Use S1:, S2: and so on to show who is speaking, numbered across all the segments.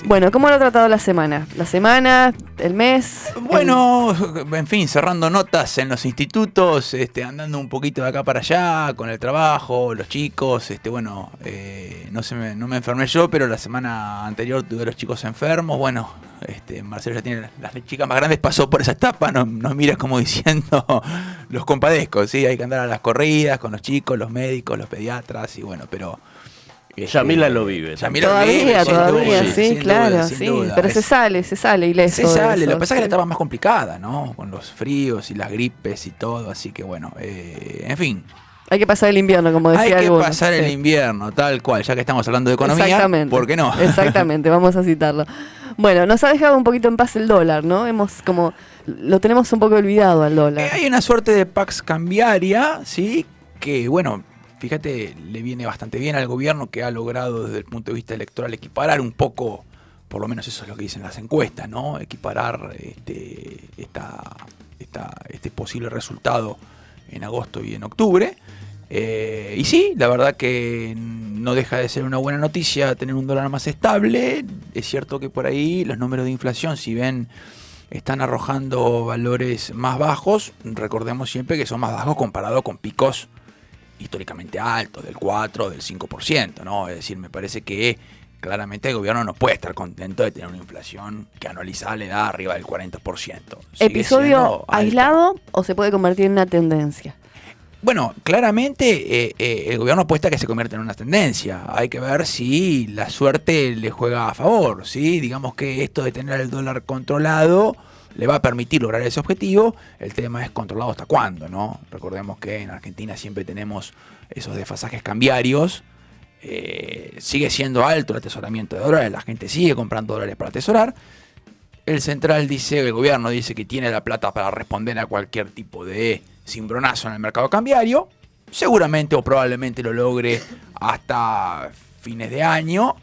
S1: Bueno, ¿cómo lo ha tratado la semana? ¿La semana? ¿El mes?
S2: Bueno, en fin, cerrando notas en los institutos, andando un poquito de acá para allá, con el trabajo, los chicos, no me enfermé yo, pero la semana anterior tuve a los chicos enfermos. Bueno, Marcelo ya tiene las chicas más grandes, pasó por esa etapa, nos mira como diciendo, los compadezco, ¿sí? Hay que andar a las corridas con los chicos, los médicos, los pediatras, y bueno, pero...
S3: Yamila lo vive.
S1: Todavía, sí, claro, sí. Pero se sale ileso.
S2: Se sale, lo que pasa es que la etapa más complicada, ¿no? Con los fríos y las gripes y todo, así que bueno, en fin.
S1: Hay que pasar el invierno, como decía alguno.
S2: Hay que pasar el invierno, tal cual, ya que estamos hablando de economía, ¿por qué no?
S1: Exactamente, vamos a citarlo. Bueno, nos ha dejado un poquito en paz el dólar, ¿no? Lo tenemos un poco olvidado al dólar.
S2: Hay una suerte de pax cambiaria, ¿sí? Que, bueno... Fíjate, le viene bastante bien al gobierno, que ha logrado desde el punto de vista electoral equiparar un poco, por lo menos eso es lo que dicen las encuestas, ¿no? Equiparar este posible resultado en agosto y en octubre. Y sí, la verdad que no deja de ser una buena noticia tener un dólar más estable. Es cierto que por ahí los números de inflación, si ven, están arrojando valores más bajos. Recordemos siempre que son más bajos comparado con picos históricamente altos, del 4, del 5%, ¿no? Es decir, me parece que claramente el gobierno no puede estar contento de tener una inflación que anualizada le da arriba del 40%.
S1: ¿Episodio aislado o se puede convertir en una tendencia?
S2: Bueno, claramente el gobierno apuesta a que se convierta en una tendencia. Hay que ver si la suerte le juega a favor, ¿sí? Digamos que esto de tener el dólar controlado le va a permitir lograr ese objetivo. El tema es controlado hasta cuándo, ¿no? Recordemos que en Argentina siempre tenemos esos desfasajes cambiarios. Sigue siendo alto el atesoramiento de dólares, la gente sigue comprando dólares para atesorar. El gobierno dice que tiene la plata para responder a cualquier tipo de cimbronazo en el mercado cambiario. Seguramente o probablemente lo logre hasta fines de año.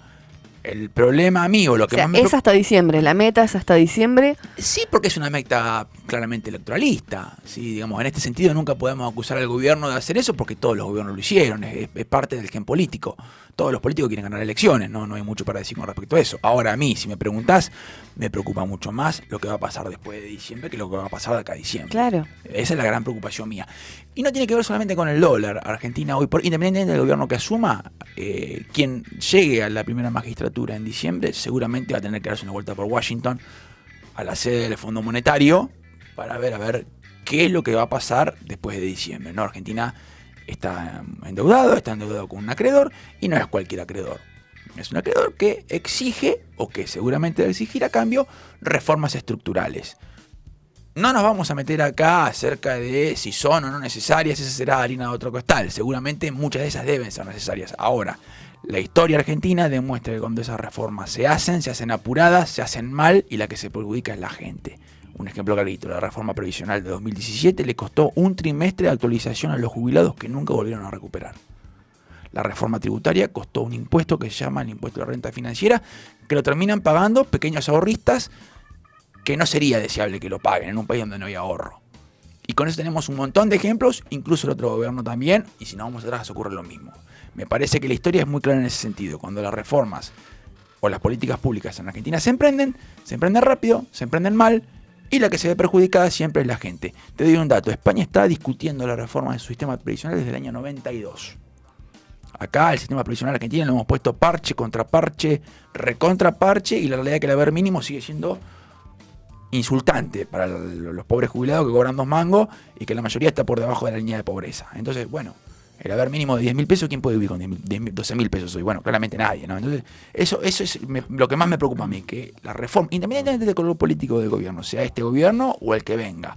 S2: El problema mío, lo que más me
S1: es hasta diciembre, la meta es hasta diciembre.
S2: Sí, porque es una meta claramente electoralista. ¿Sí? Digamos, en este sentido nunca podemos acusar al gobierno de hacer eso porque todos los gobiernos lo hicieron, es parte del gen político. Todos los políticos quieren ganar elecciones, no hay mucho para decir con respecto a eso. Ahora a mí, si me preguntás, me preocupa mucho más lo que va a pasar después de diciembre que lo que va a pasar de acá a diciembre.
S1: Claro.
S2: Esa es la gran preocupación mía. Y no tiene que ver solamente con el dólar. Argentina hoy, independientemente del gobierno que asuma, quien llegue a la primera magistratura en diciembre seguramente va a tener que darse una vuelta por Washington a la sede del Fondo Monetario para ver qué es lo que va a pasar después de diciembre, ¿no? Argentina está endeudado con un acreedor y no es cualquier acreedor. Es un acreedor que exige, o que seguramente va a exigir a cambio, reformas estructurales. No nos vamos a meter acá acerca de si son o no necesarias, esa será harina de otro costal. Seguramente muchas de esas deben ser necesarias. Ahora, la historia argentina demuestra que cuando esas reformas se hacen apuradas, se hacen mal y la que se perjudica es la gente. Un ejemplo clarito, la reforma previsional de 2017 le costó un trimestre de actualización a los jubilados que nunca volvieron a recuperar. La reforma tributaria costó un impuesto que se llama el impuesto de la renta financiera, que lo terminan pagando pequeños ahorristas que no sería deseable que lo paguen en un país donde no hay ahorro. Y con eso tenemos un montón de ejemplos, incluso el otro gobierno también, y si no vamos atrás ocurre lo mismo. Me parece que la historia es muy clara en ese sentido. Cuando las reformas o las políticas públicas en Argentina se emprenden rápido, se emprenden mal, y la que se ve perjudicada siempre es la gente. Te doy un dato, España está discutiendo la reforma de su sistema previsional desde el año 92. Acá el sistema previsional argentino lo hemos puesto parche contra parche, recontra parche, y la realidad es que el haber mínimo sigue siendo insultante para los pobres jubilados que cobran 2 mangos y que la mayoría está por debajo de la línea de pobreza. Entonces, bueno, el haber mínimo de 10.000 pesos, ¿quién puede vivir con 12.000 pesos hoy? Bueno, claramente nadie, ¿no? Entonces, eso es lo que más me preocupa a mí, que la reforma, independientemente del color político del gobierno, sea este gobierno o el que venga,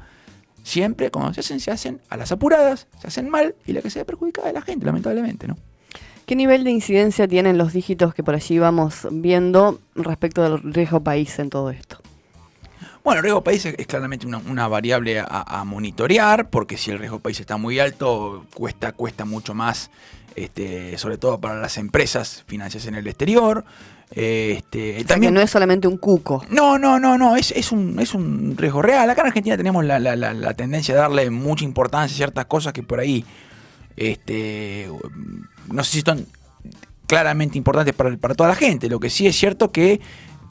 S2: siempre cuando se hacen a las apuradas, se hacen mal, y la que se ve perjudicada es la gente, lamentablemente, ¿no?
S1: ¿Qué nivel de incidencia tienen los dígitos que por allí vamos viendo respecto del riesgo país en todo esto?
S2: Bueno, el riesgo país es claramente una variable a monitorear, porque si el riesgo país está muy alto, cuesta mucho más, sobre todo para las empresas financiarse en el exterior.
S1: También no es solamente un cuco.
S2: No, es un riesgo real. Acá en Argentina tenemos la tendencia de darle mucha importancia a ciertas cosas que por ahí no sé si son claramente importantes para toda la gente. Lo que sí es cierto que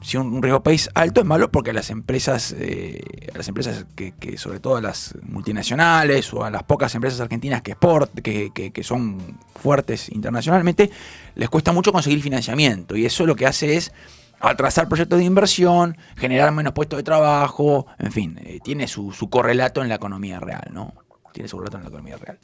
S2: si un riesgo país alto es malo porque a las empresas que sobre todo a las multinacionales o a las pocas empresas argentinas que son fuertes internacionalmente, les cuesta mucho conseguir financiamiento, y eso lo que hace es atrasar proyectos de inversión, generar menos puestos de trabajo, en fin, tiene su correlato en la economía real, ¿no? Tiene su correlato en la economía real.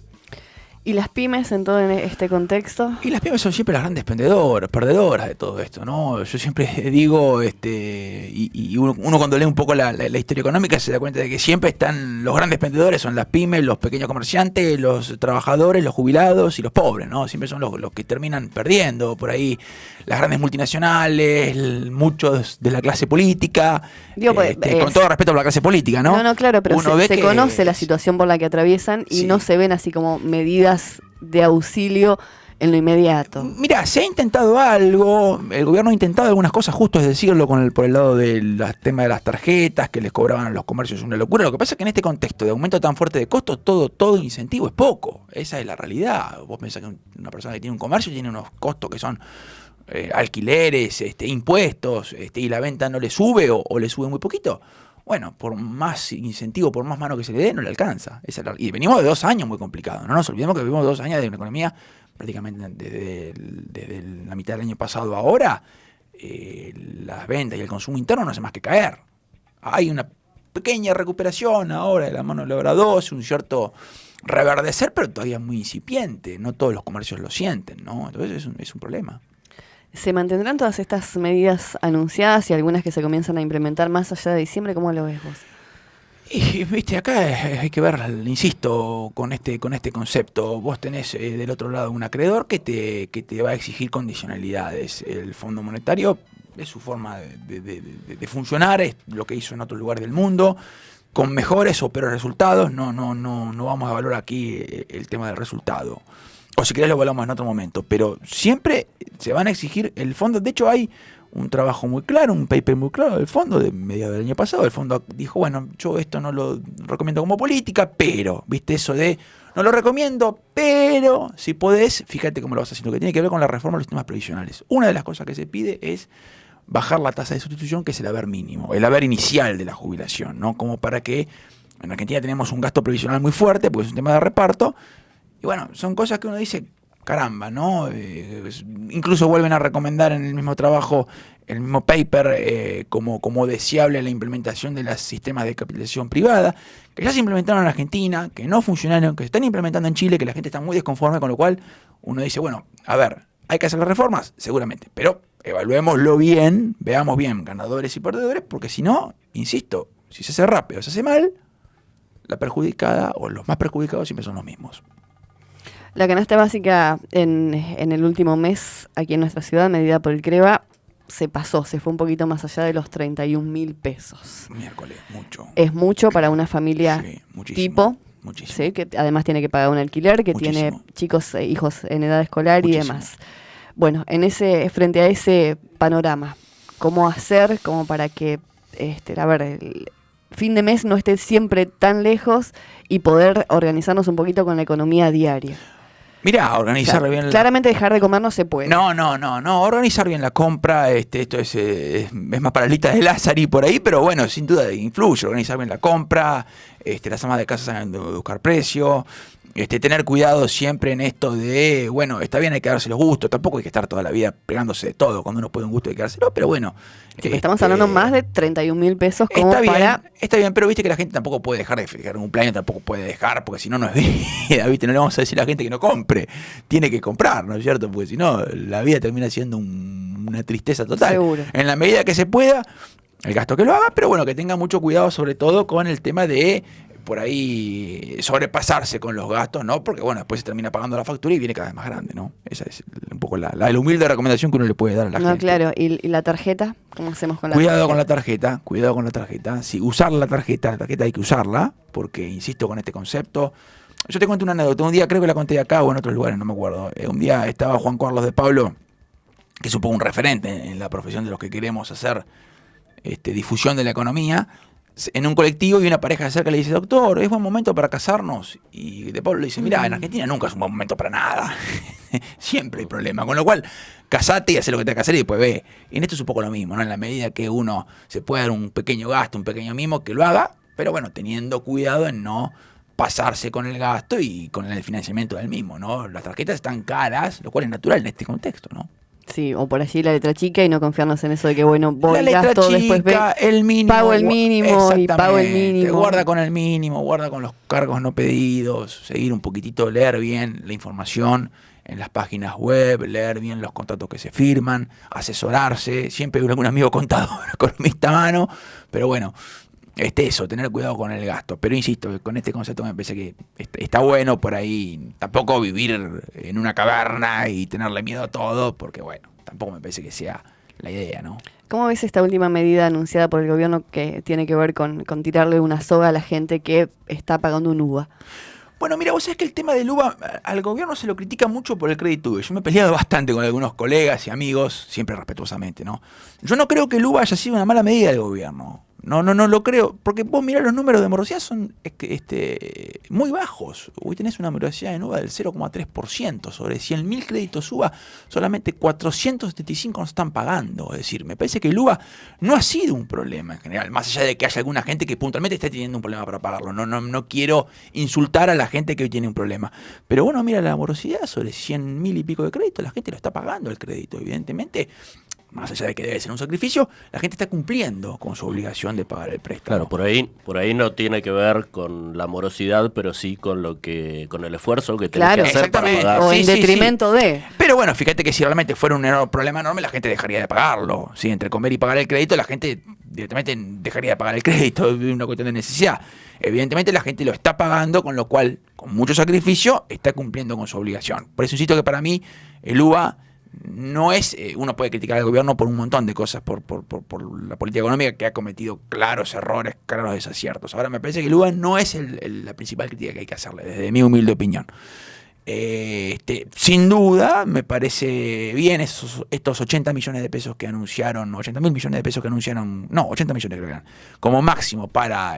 S1: ¿Y las pymes en todo este contexto?
S2: Y las pymes son siempre las grandes perdedoras de todo esto, ¿no? Yo siempre digo, y uno cuando lee un poco la historia económica se da cuenta de que siempre están los grandes perdedores, son las pymes, los pequeños comerciantes, los trabajadores, los jubilados y los pobres, ¿no? Siempre son los que terminan perdiendo. Por ahí las grandes multinacionales, muchos de la clase política, con todo respeto a la clase política, ¿no?
S1: No, claro, pero se conoce la situación por la que atraviesan y no se ven así como medidas de auxilio en lo inmediato.
S2: Mira, se ha intentado algo, el gobierno ha intentado algunas cosas justo es decirlo por el lado del tema de las tarjetas que les cobraban a los comercios, una locura. Lo que pasa es que en este contexto de aumento tan fuerte de costos, todo incentivo es poco. Esa es la realidad. Vos pensás que una persona que tiene un comercio tiene unos costos que son alquileres, impuestos, y la venta no le sube o le sube muy poquito. Bueno, por más incentivo, por más mano que se le dé, no le alcanza. Y venimos de 2 años muy complicados. No nos olvidemos que vivimos 2 años de una economía prácticamente desde la mitad del año pasado a ahora. Las ventas y el consumo interno no hace más que caer. Hay una pequeña recuperación ahora de la mano de obra 2, un cierto reverdecer, pero todavía muy incipiente. No todos los comercios lo sienten, ¿no? Entonces es un problema.
S1: ¿Se mantendrán todas estas medidas anunciadas y algunas que se comienzan a implementar más allá de diciembre? ¿Cómo lo ves vos?
S2: Y viste, acá hay que ver, insisto, con este concepto. Vos tenés del otro lado un acreedor que te va a exigir condicionalidades. El Fondo Monetario es su forma de funcionar, es lo que hizo en otros lugares del mundo, con mejores o peores resultados. No vamos a valorar aquí el tema del resultado. O si querés lo hablamos en otro momento, pero siempre se van a exigir el fondo. De hecho hay un trabajo muy claro, un paper muy claro del fondo de mediados del año pasado. El fondo dijo, bueno, yo esto no lo recomiendo como política, pero, viste eso de, no lo recomiendo, pero si podés, fíjate cómo lo vas haciendo, que tiene que ver con la reforma de los sistemas previsionales. Una de las cosas que se pide es bajar la tasa de sustitución, que es el haber mínimo, el haber inicial de la jubilación, ¿no? Como para que en Argentina tenemos un gasto previsional muy fuerte, porque es un tema de reparto. Y bueno, son cosas que uno dice, caramba, ¿no? Incluso vuelven a recomendar en el mismo trabajo, el mismo paper, como deseable la implementación de los sistemas de capitalización privada, que ya se implementaron en Argentina, que no funcionaron, que se están implementando en Chile, que la gente está muy desconforme, con lo cual uno dice, bueno, a ver, ¿hay que hacer las reformas? Seguramente, pero evaluémoslo bien, veamos bien ganadores y perdedores, porque si no, insisto, si se hace rápido o se hace mal, la perjudicada o los más perjudicados siempre son los mismos.
S1: La canasta básica en el último mes aquí en nuestra ciudad, medida por el CREVA, se fue un poquito más allá de los 31.000 pesos.
S2: Miércoles, mucho.
S1: Es mucho para una familia tipo,
S2: muchísimo.
S1: ¿sí? Que además tiene que pagar un alquiler, que
S2: Muchísimo.
S1: tiene chicos e hijos en edad escolar
S2: Muchísimo.
S1: y demás. Bueno, frente a ese panorama, ¿cómo hacer como para que el fin de mes no esté siempre tan lejos y poder organizarnos un poquito con la economía diaria?
S2: Mirá, organizar bien.
S1: Claramente dejar de comer no se puede.
S2: No, organizar bien la compra, esto es más para listas de Lázaro y por ahí, pero bueno, sin duda influye, organizar bien la compra, las amas de casa saben de buscar precio, tener cuidado siempre en esto de, bueno, está bien, hay que darse los gustos, tampoco hay que estar toda la vida pegándose de todo, cuando uno puede un gusto hay que dárselo, pero bueno.
S1: Sí, estamos hablando más de 31.000 pesos como
S2: Está bien, pero viste que la gente tampoco puede dejar de festejar un cumpleaños, tampoco puede dejar, porque si no, no es vida, viste, no le vamos a decir a la gente que no compre, tiene que comprar, ¿no es cierto? Porque si no, la vida termina siendo una tristeza total.
S1: Seguro.
S2: En la medida que se pueda, el gasto que lo haga, pero bueno, que tenga mucho cuidado sobre todo con el tema de por ahí sobrepasarse con los gastos, ¿no? Porque bueno, después se termina pagando la factura y viene cada vez más grande, ¿no? Esa es un poco la humilde recomendación que uno le puede dar a la gente.
S1: No, claro, ¿y la tarjeta? ¿Cómo hacemos con la
S2: Cuidado
S1: tarjeta?
S2: con la tarjeta. Sí, usar la tarjeta hay que usarla, porque insisto con este concepto. Yo te cuento una anécdota, un día creo que la conté acá o en otros lugares, no me acuerdo. Un día estaba Juan Carlos de Pablo, que es un poco un referente en la profesión de los que queremos hacer difusión de la economía, en un colectivo y una pareja se acerca y le dice, doctor, ¿es buen momento para casarnos? Y De Pablo le dice, mira, en Argentina nunca es un buen momento para nada. Siempre hay problema. Con lo cual, casate y haz lo que tengas que hacer y después ve. Y en esto es un poco lo mismo, ¿no? En la medida que uno se puede dar un pequeño gasto, un pequeño mimo, que lo haga, pero bueno, teniendo cuidado en no pasarse con el gasto y con el financiamiento del mismo, ¿no? Las tarjetas están caras, lo cual es natural en este contexto, ¿no?
S1: Sí, o por allí la letra chica y no confiarnos en eso de que, bueno, voy,
S2: la letra
S1: gasto,
S2: chica,
S1: después
S2: el mínimo,
S1: pago el mínimo y pago el mínimo.
S2: Guarda con el mínimo, guarda con los cargos no pedidos, seguir un poquitito, leer bien la información en las páginas web, leer bien los contratos que se firman, asesorarse. Siempre hay algún amigo contador, economista a mano, pero bueno, eso, tener cuidado con el gasto. Pero insisto, con este concepto me parece que está bueno por ahí, tampoco vivir en una caverna y tenerle miedo a todo, porque bueno, tampoco me parece que sea la idea, ¿no?
S1: ¿Cómo ves esta última medida anunciada por el gobierno que tiene que ver con tirarle una soga a la gente que está pagando un UVA?
S2: Bueno, mira, vos sabés que el tema del UVA, al gobierno se lo critica mucho por el crédito UVA. Yo me he peleado bastante con algunos colegas y amigos, siempre respetuosamente, ¿no? Yo no creo que el UVA haya sido una mala medida del gobierno. No lo creo, porque vos mirá los números de morosidad son muy bajos. Hoy tenés una morosidad en UVA del 0,3%. Sobre 100.000 créditos UVA, solamente 475 no están pagando. Es decir, me parece que el UVA no ha sido un problema en general, más allá de que haya alguna gente que puntualmente esté teniendo un problema para pagarlo. No quiero insultar a la gente que hoy tiene un problema. Pero bueno, mira la morosidad, sobre 100.000 y pico de créditos, la gente lo está pagando el crédito, evidentemente. Más allá de que debe ser un sacrificio, la gente está cumpliendo con su obligación de pagar el préstamo.
S3: Claro, por ahí no tiene que ver con la morosidad, pero sí con el esfuerzo que tenés que hacer para pagar.
S1: O en detrimento de.
S2: Pero bueno, fíjate que si realmente fuera un problema enorme, la gente dejaría de pagarlo. ¿Sí? Entre comer y pagar el crédito, la gente directamente dejaría de pagar el crédito, es una cuestión de necesidad. Evidentemente la gente lo está pagando, con lo cual, con mucho sacrificio, está cumpliendo con su obligación. Por eso insisto que para mí el UVA no es, uno puede criticar al gobierno por un montón de cosas, por la política económica que ha cometido claros errores, claros desaciertos. Ahora me parece que el UVA no es la principal crítica que hay que hacerle, desde mi humilde opinión. Sin duda me parece bien estos 80 millones de pesos que anunciaron, 80.000 millones de pesos que anunciaron, no, 80 millones creo que eran, como máximo para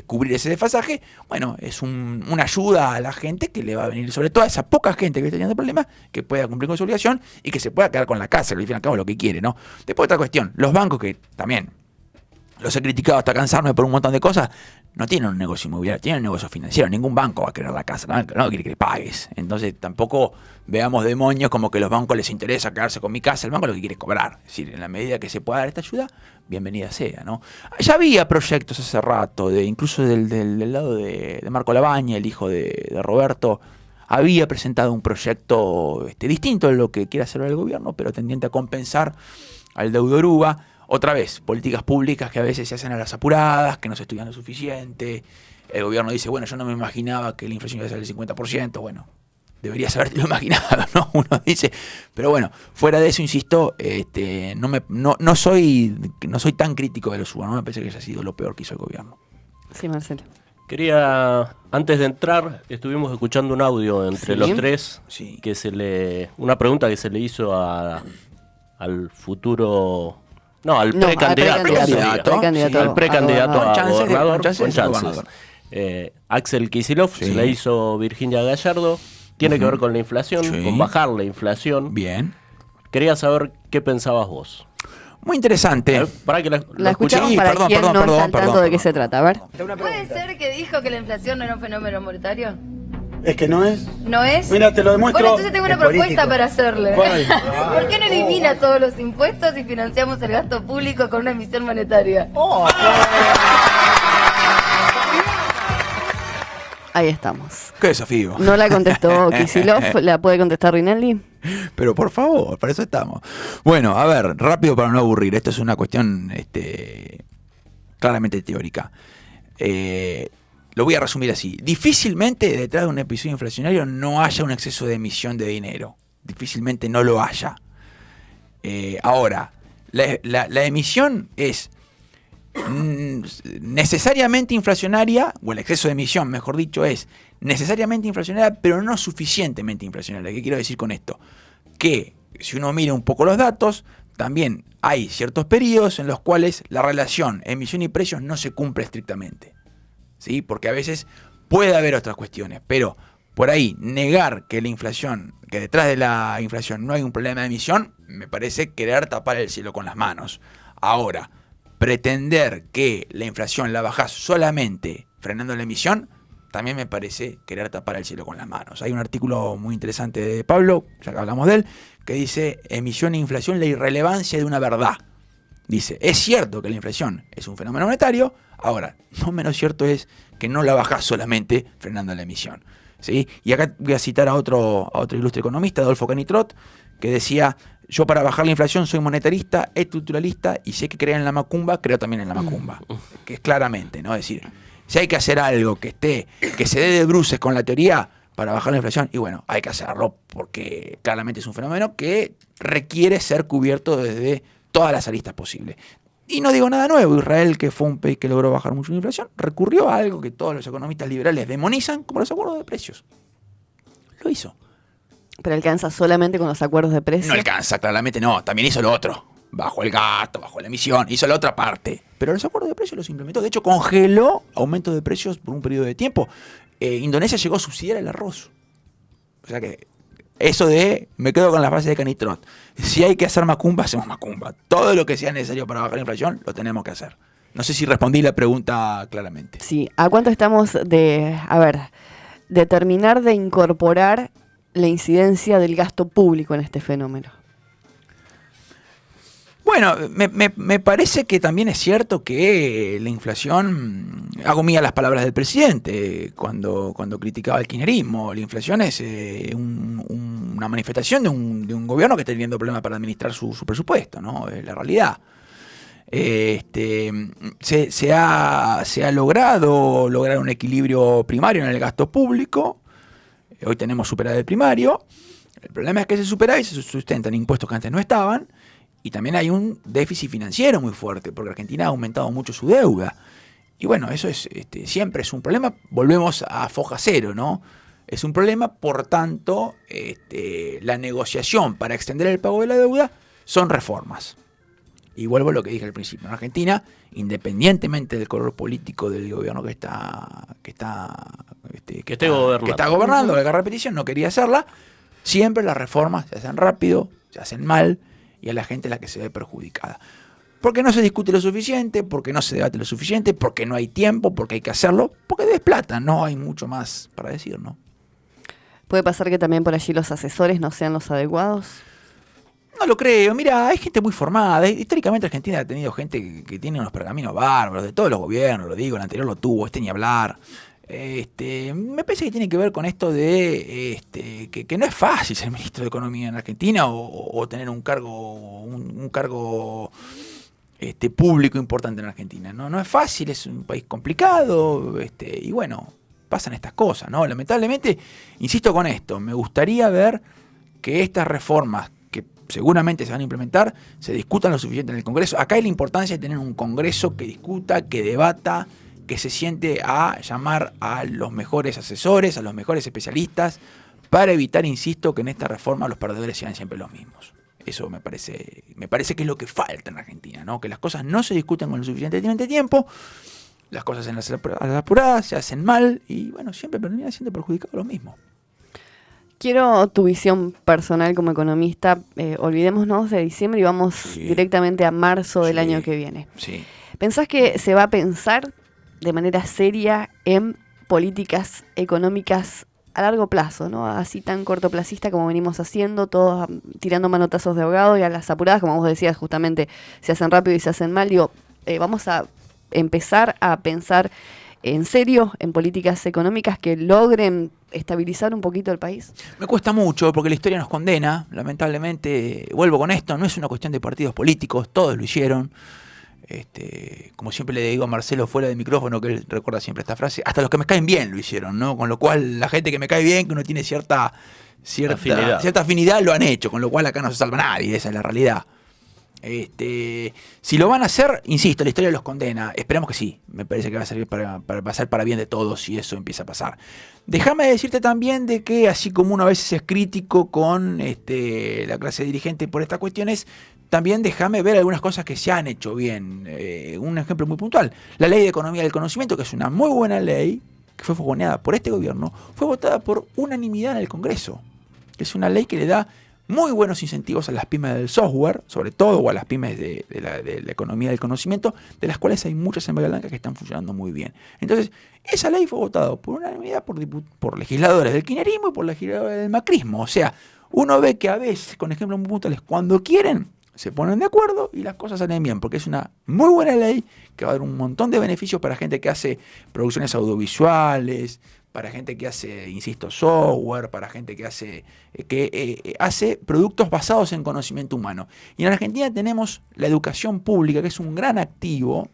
S2: cubrir ese desfasaje. Bueno, es una ayuda a la gente que le va a venir, sobre todo a esa poca gente que está teniendo problemas, que pueda cumplir con su obligación y que se pueda quedar con la casa, que al fin y al cabo es lo que quiere, ¿no? Después otra cuestión, los bancos, que también los he criticado hasta cansarme por un montón de cosas, no tienen un negocio inmobiliario, tienen un negocio financiero. Ningún banco va a querer la casa, no quiere que le pagues. Entonces tampoco veamos demonios como que a los bancos les interesa quedarse con mi casa. El banco lo que quiere es cobrar. Es decir, en la medida que se pueda dar esta ayuda, bienvenida sea, ¿no? Ya había proyectos hace rato, incluso del lado de Marco Labaña, el hijo de Roberto, había presentado un proyecto distinto de lo que quiere hacer el gobierno, pero tendiente a compensar al deudor UVA. Otra vez, políticas públicas que a veces se hacen a las apuradas, que no se estudian lo suficiente. El gobierno dice, bueno, yo no me imaginaba que la inflación iba a ser del 50%. Bueno, deberías haberte lo imaginado, ¿no? Uno dice, pero bueno, fuera de eso, insisto, no soy tan crítico de los UVA, no me parece que haya sido lo peor que hizo el gobierno.
S1: Sí, Marcelo.
S3: Quería, antes de entrar, estuvimos escuchando un audio entre los tres,
S2: Sí.
S3: Una pregunta que se le hizo al futuro... No, al precandidato a gobernador, con chances. Axel Kicillof, se la hizo Virginia Gallardo. Tiene que ver con la inflación, con bajar la inflación.
S2: Bien.
S3: Quería saber qué pensabas vos.
S2: Muy interesante.
S1: Para que la escuchamos para quien no está al tanto de qué se trata. A ver.
S4: ¿Puede ser que dijo que la inflación no era un fenómeno monetario?
S5: Es que no es.
S4: ¿No es?
S5: Mira, te lo demuestro.
S4: Bueno, entonces tengo una propuesta
S5: político
S4: para hacerle.
S5: ¿Cuál?
S4: ¿Por qué no elimina todos los impuestos y financiamos el gasto público con una emisión monetaria?
S1: Ahí estamos.
S2: Qué desafío.
S1: No la contestó Kicillof, ¿la puede contestar Rinaldi?
S2: Pero por favor, para eso estamos. Bueno, a ver, rápido para no aburrir. Esto es una cuestión claramente teórica. Lo voy a resumir así. Difícilmente detrás de un episodio inflacionario no haya un exceso de emisión de dinero. Difícilmente no lo haya. Ahora, la emisión es necesariamente inflacionaria, o el exceso de emisión, mejor dicho, es necesariamente inflacionaria, pero no suficientemente inflacionaria. ¿Qué quiero decir con esto? Que si uno mira un poco los datos, también hay ciertos periodos en los cuales la relación emisión y precios no se cumple estrictamente, ¿sí? Porque a veces puede haber otras cuestiones, pero por ahí negar que la inflación, que detrás de la inflación no hay un problema de emisión, me parece querer tapar el cielo con las manos. Ahora, pretender que la inflación la bajás solamente frenando la emisión, también me parece querer tapar el cielo con las manos. Hay un artículo muy interesante de Pablo, ya que hablamos de él, que dice: emisión e inflación, la irrelevancia de una verdad. Dice, es cierto que la inflación es un fenómeno monetario, ahora, no menos cierto es que no la bajás solamente frenando la emisión, ¿sí? Y acá voy a citar a otro ilustre economista, Adolfo Canitrot, que decía: yo para bajar la inflación soy monetarista, estructuralista, y sé que creer en la macumba, creo también en la macumba. Que es claramente, ¿no? Es decir, si hay que hacer algo que se dé de bruces con la teoría para bajar la inflación, y bueno, hay que hacerlo porque claramente es un fenómeno que requiere ser cubierto desde todas las aristas posibles. Y no digo nada nuevo, Israel, que fue un país que logró bajar mucho la inflación, recurrió a algo que todos los economistas liberales demonizan, como los acuerdos de precios. Lo hizo.
S1: ¿Pero alcanza solamente con los acuerdos de precios?
S2: No alcanza, claramente no, también hizo lo otro. Bajó el gasto, bajó la emisión, hizo la otra parte. Pero los acuerdos de precios los implementó. De hecho, congeló aumento de precios por un periodo de tiempo. Indonesia llegó a subsidiar el arroz. O sea que eso de, me quedo con la frase de Canitrot: si hay que hacer macumba, hacemos macumba. Todo lo que sea necesario para bajar la inflación, lo tenemos que hacer. No sé si respondí la pregunta claramente.
S1: Sí, ¿a cuánto estamos de terminar de incorporar la incidencia del gasto público en este fenómeno?
S2: Bueno, me parece que también es cierto que la inflación, hago mía las palabras del presidente cuando criticaba el kirchnerismo. La inflación es una manifestación de un gobierno que está teniendo problemas para administrar su presupuesto, ¿no? Es la realidad. Se ha logrado lograr un equilibrio primario en el gasto público. Hoy tenemos superávit primario. El problema es que ese superávit se sustenta en impuestos que antes no estaban. Y también hay un déficit financiero muy fuerte, porque Argentina ha aumentado mucho su deuda. Y bueno, eso es siempre es un problema. Volvemos a foja cero, ¿no? Es un problema, por tanto, la negociación para extender el pago de la deuda son reformas. Y vuelvo a lo que dije al principio. En Argentina, independientemente del color político del gobierno que está gobernando, que repetición, no quería hacerla, siempre las reformas se hacen rápido, se hacen mal, y a la gente es la que se ve perjudicada. Porque no se discute lo suficiente, porque no se debate lo suficiente, porque no hay tiempo, porque hay que hacerlo, porque es plata, no hay mucho más para decir, ¿no?
S1: ¿Puede pasar que también por allí los asesores no sean los adecuados?
S2: No lo creo. Mira, hay gente muy formada. Históricamente Argentina ha tenido gente que tiene unos pergaminos bárbaros, de todos los gobiernos, lo digo, el anterior lo tuvo, ni hablar. Me parece que tiene que ver con esto de que no es fácil ser ministro de Economía en Argentina o tener un cargo público importante en Argentina. No es fácil, es un país complicado, y bueno, pasan estas cosas, ¿no? Lamentablemente, insisto con esto, me gustaría ver que estas reformas que seguramente se van a implementar se discutan lo suficiente en el Congreso. Acá hay la importancia de tener un Congreso que discuta, que debata, que se siente a llamar a los mejores asesores, a los mejores especialistas, para evitar, insisto, que en esta reforma los perdedores sean siempre los mismos. Eso me parece que es lo que falta en Argentina, ¿no? Que las cosas no se discuten con el suficiente tiempo, las cosas en las apuradas se hacen mal y bueno, siempre termina siendo perjudicado lo mismo.
S1: Quiero tu visión personal como economista. Olvidémonos de diciembre y vamos directamente a marzo del año que viene.
S2: Sí.
S1: ¿Pensás que se va a pensar de manera seria en políticas económicas a largo plazo, ¿no? Así tan cortoplacista como venimos haciendo, todos tirando manotazos de ahogado, y a las apuradas, como vos decías, justamente se hacen rápido y se hacen mal? Digo, vamos a empezar a pensar en serio en políticas económicas que logren estabilizar un poquito el país.
S2: Me cuesta mucho porque la historia nos condena, lamentablemente. Vuelvo con esto, no es una cuestión de partidos políticos, todos lo hicieron. Como siempre le digo a Marcelo fuera del micrófono, que él recuerda siempre esta frase, hasta los que me caen bien lo hicieron, ¿no? Con lo cual la gente que me cae bien, que uno tiene cierta afinidad, lo han hecho, con lo cual acá no se salva nadie, esa es la realidad. Si lo van a hacer, insisto, la historia los condena. Esperamos que sí. Me parece que va a servir va a ser para bien de todos si eso empieza a pasar. Déjame decirte también de que así como uno a veces es crítico con la clase dirigente por estas cuestiones, también déjame ver algunas cosas que se han hecho bien. Un ejemplo muy puntual, la Ley de Economía del Conocimiento, que es una muy buena ley, que fue fogoneada por este gobierno, fue votada por unanimidad en el Congreso. Es una ley que le da muy buenos incentivos a las pymes del software, sobre todo, o a las pymes de la economía del conocimiento, de las cuales hay muchas en Bahía Blanca que están funcionando muy bien. Entonces, esa ley fue votada por unanimidad por legisladores del kirchnerismo y por legisladores del macrismo. O sea, uno ve que a veces, con ejemplos muy puntuales, cuando quieren, se ponen de acuerdo y las cosas salen bien, porque es una muy buena ley que va a dar un montón de beneficios para gente que hace producciones audiovisuales, para gente que hace, insisto, software, para gente que hace productos basados en conocimiento humano. Y en Argentina tenemos la educación pública, que es un gran activo.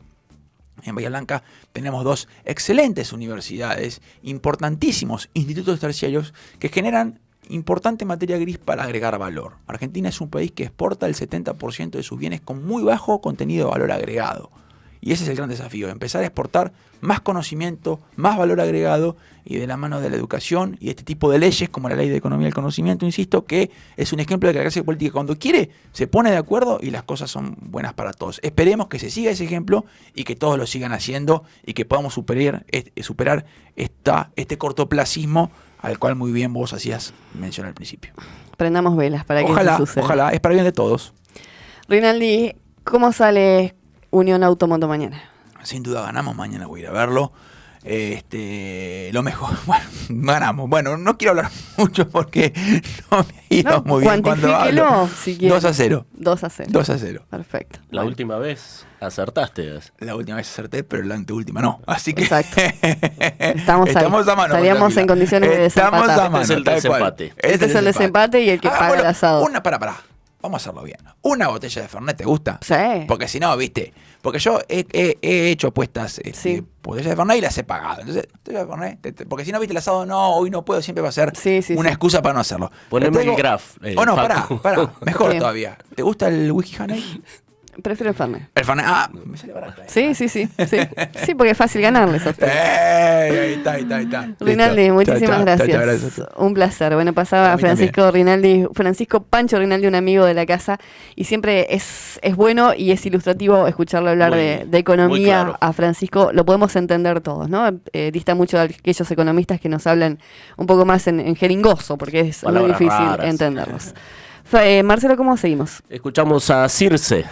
S2: En Bahía Blanca tenemos 2 excelentes universidades, importantísimos institutos terciarios que generan importante materia gris para agregar valor. Argentina es un país que exporta el 70% de sus bienes con muy bajo contenido de valor agregado. Y ese es el gran desafío, empezar a exportar más conocimiento, más valor agregado, y de la mano de la educación y este tipo de leyes como la Ley de Economía del Conocimiento, insisto, que es un ejemplo de que la clase política cuando quiere se pone de acuerdo y las cosas son buenas para todos. Esperemos que se siga ese ejemplo y que todos lo sigan haciendo y que podamos superar este cortoplacismo al cual muy bien vos hacías mención al principio.
S1: Prendamos velas para que eso suceda. Ojalá,
S2: es para bien de todos.
S1: Rinaldi, ¿cómo sale Unión Automoto mañana?
S2: Sin duda ganamos, mañana voy a ir a verlo. Lo mejor, bueno, ganamos. Bueno, no quiero hablar mucho porque no me he ido muy bien cuando hablo.
S1: Si 2-0.
S2: 2-0.
S1: Perfecto.
S3: La última vez acertaste.
S2: La última vez acerté, pero la anteúltima no. Así que
S1: exacto. Estamos a mano. Estaríamos en condiciones de desempatar.
S2: Estamos a mano.
S3: Este es el desempate.
S1: Este es el desempate y el que paga el asado.
S2: Pará. Vamos a hacerlo bien. ¿Una botella de Fernet te gusta?
S1: Sí.
S2: Porque si no, viste. Porque yo he hecho apuestas botellas de Fernet y las he pagado. Entonces, botella de Fernet. Porque si no, viste, el asado no, hoy no puedo, siempre va a ser una excusa para no hacerlo.
S3: Poneme el graf.
S2: Pará. Mejor todavía. ¿Te gusta el whisky Haney?
S1: Prefiero el Fernet.
S2: El Fernet, me sale barato.
S1: Sí, porque es fácil ganarles a ustedes.
S2: Ahí está.
S1: Rinaldi, muchísimas gracias. Un placer. Bueno, pasaba Francisco Pancho Rinaldi, un amigo de la casa, y siempre es bueno y es ilustrativo escucharlo hablar de economía. Claro. A Francisco lo podemos entender todos, ¿no? Dista mucho de aquellos economistas que nos hablan un poco más en jeringoso, porque es muy difícil entenderlos. Marcelo, ¿cómo seguimos?
S3: Escuchamos a Circe.